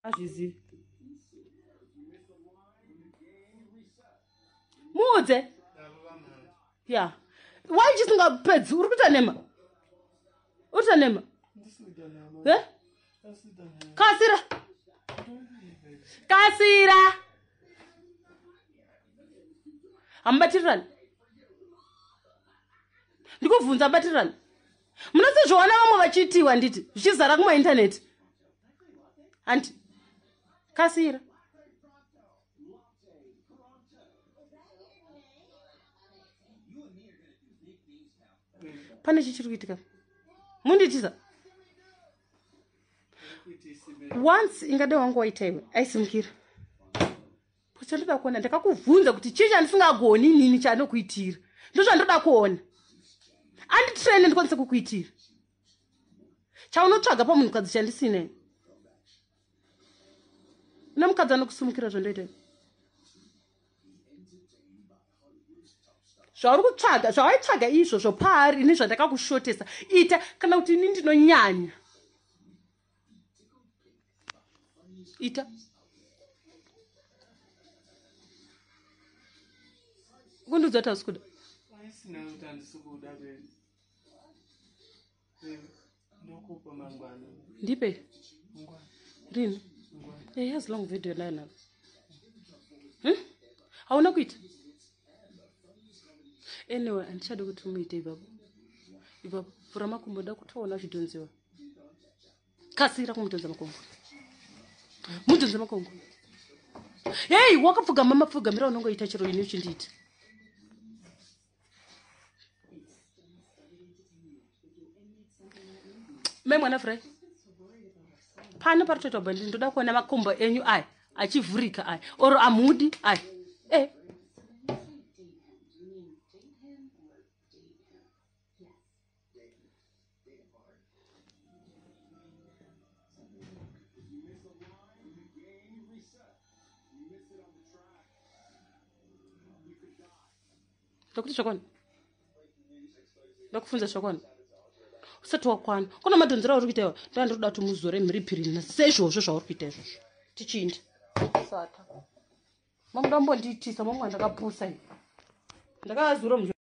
azvizivi muudze ya why chisingapedzi uri kuita nema uta nema kasira kasira hamubatirirani ndikubvunza batirirani munasezvoona vamwe vachiitiwa nditi zvichizara kumaintaneti handi kasira pane chichiri kuitika munditiza once ingade wangu waita iwe aisimukira chandinoda kuona ndakakubvunza kuti chii chandisingagoni nini chanokuitira ndozvandoda kuona anditirene ndikwanise kukuitira chaunotsvaga pamunhukadzi chandisine une mukadzi anokusumukira zvondoita zvauri kutsvaga zvawaitsvaga izvozvo paari ini zvandakakushotesa ita kana kuti ini ndinonyanya ita kundiudza kuti hausi kuda ndipe rini has long video nayo navo hauna kuita anyway handichadi kuti muite ipapo vhura makumbo nda kutoona zvidhonziwa kasira kumudhonza makumbo mudhonza makumbo hei wakapfugama mapfugamira unongoita chiro ini uchindiita memwana fry pane paritoitwa bandi ndoda kuona makumbo enyu aya achivhurika aya oro amudi aya ndokuti zvakwana ndokufunza zvakwana usati wakwana kuna madhonzera auri kuita iwa ndoandiroda kuti muzore mhiripiri sezvozvo zvauri kuita izvozvo tichindi sata mamuda mbondiitisa mamwe ndakapusa ndakazura